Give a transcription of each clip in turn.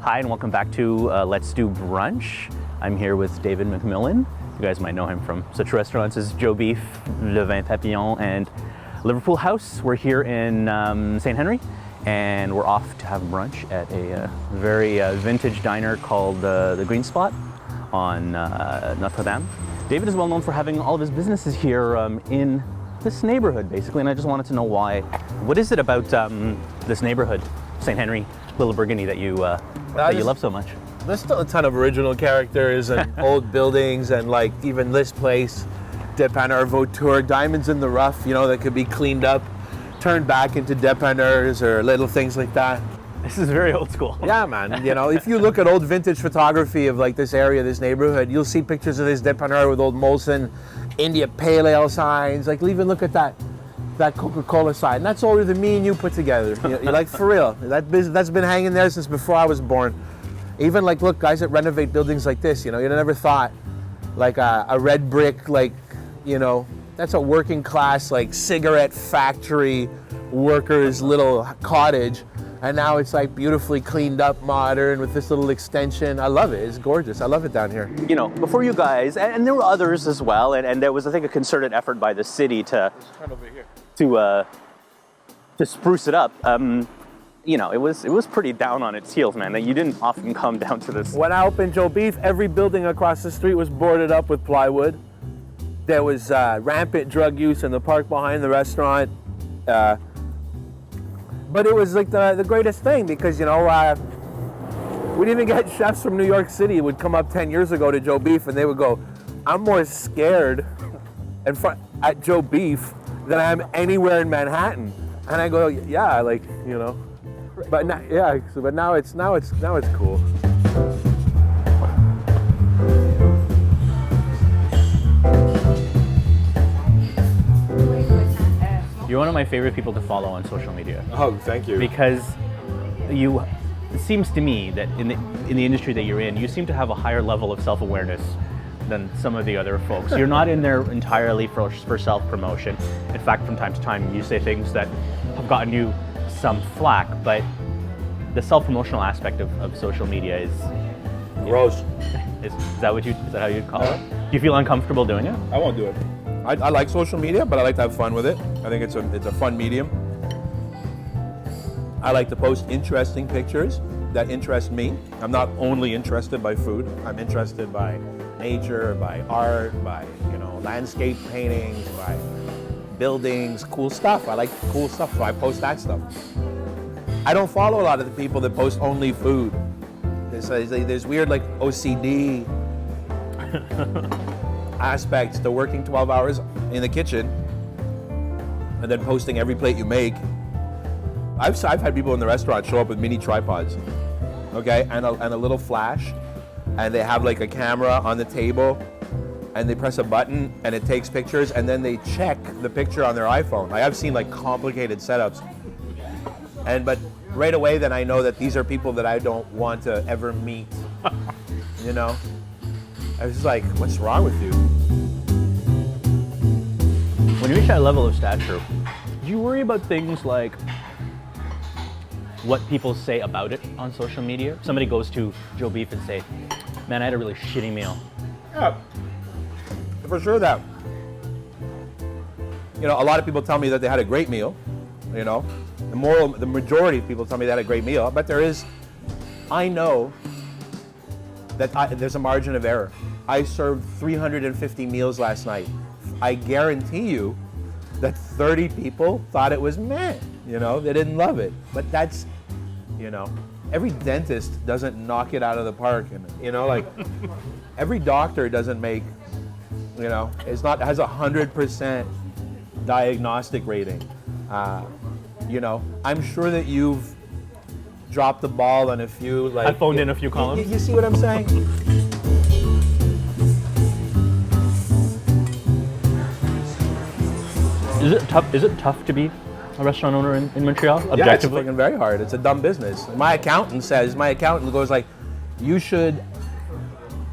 Hi and welcome back to Let's Do Brunch. I'm here with David McMillan. You guys might know him from such restaurants as Joe Beef, Le Vin Papillon, and Liverpool House. We're here in St. Henry, and we're off to have brunch at a very vintage diner called the Green Spot on Notre Dame. David is well known for having all of his businesses here in this neighborhood, basically, and I just wanted to know why. What is it about this neighborhood, St. Henry, Little Burgundy, that you love so much? There's still a ton of original characters and old buildings, and like even this place, Dépanneur Vautour, diamonds in the rough, you know, that could be cleaned up, turned back into dépanneurs or little things like that. This is very old school. Yeah, man. You know, if you look at old vintage photography of like this area, this neighborhood, you'll see pictures of this dépanneur with old Molson India Pale Ale signs. Like, even look at that Coca-Cola sign. And that's older than me and you put together. You're like, for real. That's been hanging there since before I was born. Even like, look, guys that renovate buildings like this, you know, you never thought like a red brick, like, you know, that's a working class, like cigarette factory workers little cottage. And now it's like beautifully cleaned up, modern, with this little extension. I love it. It's gorgeous. I love it down here. You know, before you guys, and there were others as well, and there was, I think, a concerted effort by the city to spruce it up. You know, it was pretty down on its heels, man. You didn't often come down to this. When I opened Joe Beef, every building across the street was boarded up with plywood. There was rampant drug use in the park behind the restaurant. But it was like the greatest thing because, you know, we'd even get chefs from New York City would come up 10 years ago to Joe Beef and they would go, I'm more scared at Joe Beef than I am anywhere in Manhattan. And I go, yeah, like, you know. But now, yeah, but now it's cool. You're one of my favorite people to follow on social media. Oh, thank you. Because it seems to me that in the industry that you're in, you seem to have a higher level of self-awareness than some of the other folks. You're not in there entirely for self-promotion. In fact, from time to time, you say things that have gotten you some flack, but the self-promotional aspect of social media is Gross. Is that how you'd call it? Do you feel uncomfortable doing it? I won't do it. I like social media, but I like to have fun with it. I think it's a fun medium. I like to post interesting pictures that interest me. I'm not only interested by food. I'm interested by nature, by art, by, you know, landscape paintings, by buildings, cool stuff. I like cool stuff, so I post that stuff. I don't follow a lot of the people that post only food. There's weird like OCD aspects to working 12 hours in the kitchen and then posting every plate you make. I've had people in the restaurant show up with mini tripods, okay, and a little flash, and they have like a camera on the table, and they press a button and it takes pictures, and then they check the picture on their iPhone. I've seen like complicated setups, but right away then I know that these are people that I don't want to ever meet, you know? I was just like, what's wrong with you? When you reach that level of stature, do you worry about things like what people say about it on social media? Somebody goes to Joe Beef and say, man, I had a really shitty meal. Yeah, for sure that. You know, a lot of people tell me that they had a great meal, you know. The majority of people tell me they had a great meal, but I know that there's a margin of error. I served 350 meals last night. I guarantee you that 30 people thought it was meh, you know, they didn't love it. But that's, you know, every dentist doesn't knock it out of the park, and, you know, like every doctor doesn't make, you know, has a 100% diagnostic rating. You know, I'm sure that you've dropped the ball on a few, like, I phoned in a few columns. You see what I'm saying? Is it tough to be a restaurant owner in Montreal? Yeah, it's Objectively? fucking very hard. It's a dumb business. My accountant goes like, you should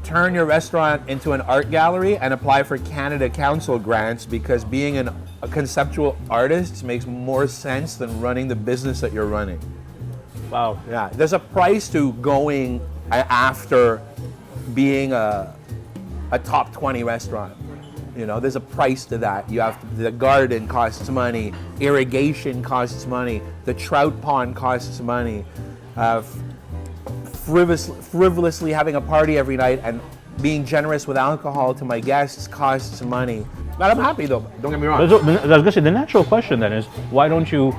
turn your restaurant into an art gallery and apply for Canada Council grants, because being a conceptual artist makes more sense than running the business that you're running. Wow. Yeah, there's a price to going after being a top 20 restaurant. You know, there's a price to that. You have to, the garden costs money, irrigation costs money, the trout pond costs money. Frivolously having a party every night and being generous with alcohol to my guests costs money. But I'm happy though. Don't get me wrong. I was gonna say, the natural question then is, why don't you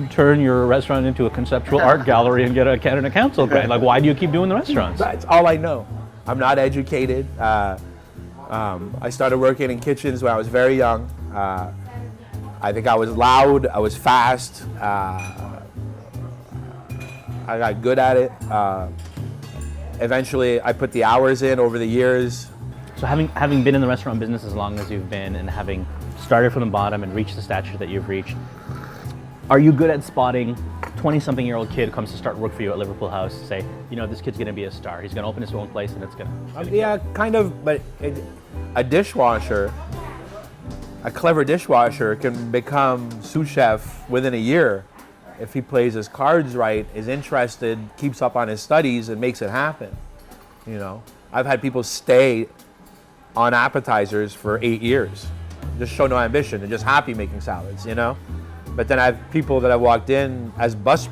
turn your restaurant into a conceptual art gallery and get a Canada Council grant? Like, why do you keep doing the restaurants? That's all I know. I'm not educated. I started working in kitchens when I was very young. I think I was loud, I was fast, I got good at it. Eventually, I put the hours in over the years. So having been in the restaurant business as long as you've been, and having started from the bottom and reached the stature that you've reached, are you good at spotting 20-something-year-old kid comes to start work for you at Liverpool House, say, you know, this kid's gonna be a star. He's gonna open his own place and it's gonna Yeah, kind of, but a dishwasher, a clever dishwasher can become sous chef within a year if he plays his cards right, is interested, keeps up on his studies, and makes it happen. You know, I've had people stay on appetizers for 8 years, just show no ambition and just happy making salads, you know. But then I have people that have walked in as bus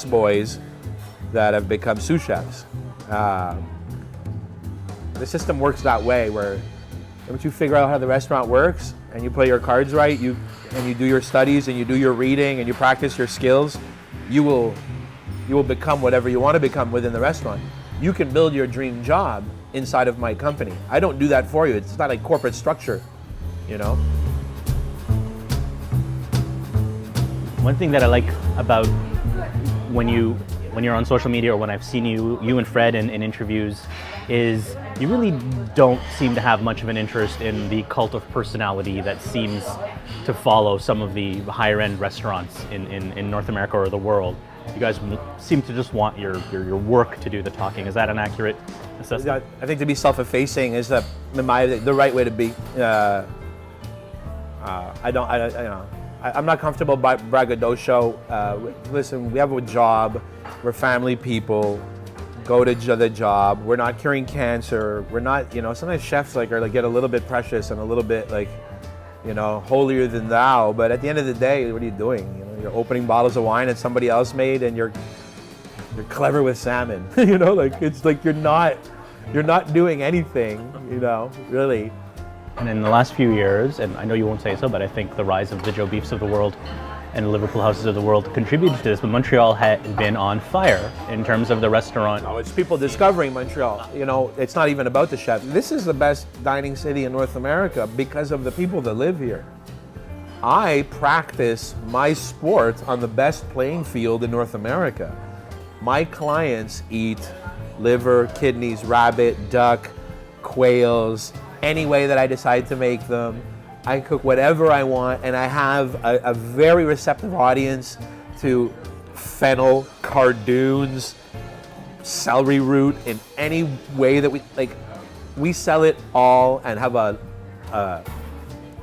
boys that have become sous chefs. The system works that way, where once you figure out how the restaurant works and you play your cards right, and you do your studies and you do your reading and you practice your skills, you will become whatever you want to become within the restaurant. You can build your dream job inside of my company. I don't do that for you. It's not like corporate structure, you know. One thing that I like about when you're on social media, or when I've seen you and Fred in interviews, is you really don't seem to have much of an interest in the cult of personality that seems to follow some of the higher end restaurants in North America or the world. You guys seem to just want your work to do the talking. Is that an accurate assessment? I think to be self-effacing is the right way to be. I'm not comfortable by braggadocio. Listen, we have a job. We're family people. Go to the job. We're not curing cancer. We're not, sometimes chefs are get a little bit precious and a little bit holier than thou. But at the end of the day, what are you doing? You're opening bottles of wine that somebody else made, and you're clever with salmon. It's like you're not doing anything. Really. And in the last few years, and I know you won't say so, but I think the rise of the Joe Beefs of the world and the Liverpool Houses of the world contributed to this, but Montreal had been on fire in terms of the restaurant. No, it's people discovering Montreal. It's not even about the chef. This is the best dining city in North America because of the people that live here. I practice my sport on the best playing field in North America. My clients eat liver, kidneys, rabbit, duck, quails, any way that I decide to make them. I cook whatever I want, and I have a very receptive audience to fennel, cardoons, celery root in any way that we sell it all and have an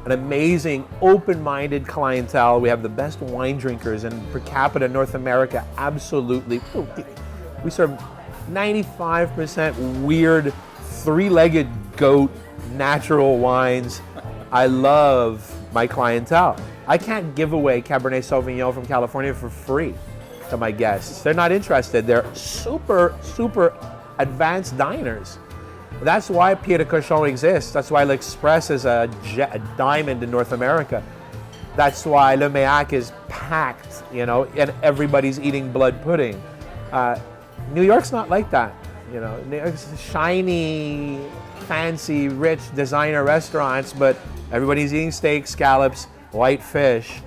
amazing, open-minded clientele. We have the best wine drinkers and per capita in North America, absolutely. We serve 95% weird, three-legged goat natural wines. I love my clientele. I can't give away Cabernet Sauvignon from California for free to my guests. They're not interested. They're super, super advanced diners. That's why Pied de Cochon exists. That's why L'Express is a diamond in North America. That's why Le Méac is packed, and everybody's eating blood pudding. New York's not like that. New York's shiny, fancy, rich designer restaurants, but everybody's eating steak, scallops, white fish,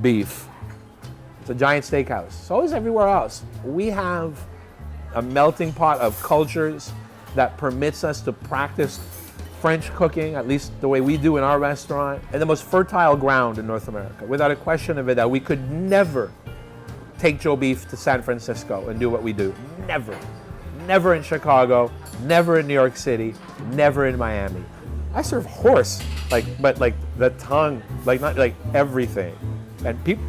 beef. It's a giant steakhouse. So is everywhere else. We have a melting pot of cultures that permits us to practice French cooking, at least the way we do in our restaurant, and the most fertile ground in North America. Without a question of it, that we could never take Joe Beef to San Francisco and do what we do. Never. Never in Chicago, never in New York City, never in Miami. I serve horse, but the tongue, not everything. And people,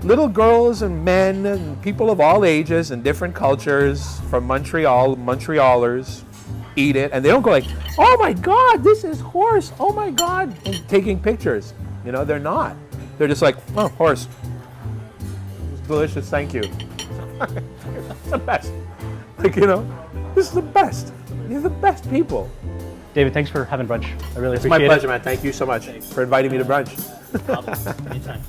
little girls and men and people of all ages and different cultures from Montreal, Montrealers eat it, and they don't go like, oh my God, this is horse, oh my God, and taking pictures. You know, they're not. They're just like, oh, horse. It's delicious, thank you. It's the best. Like, you know, this is the best. You're the best people. David, thanks for having brunch. I really It's appreciate my it. pleasure, man. Thank you so much for inviting me to brunch. Anytime.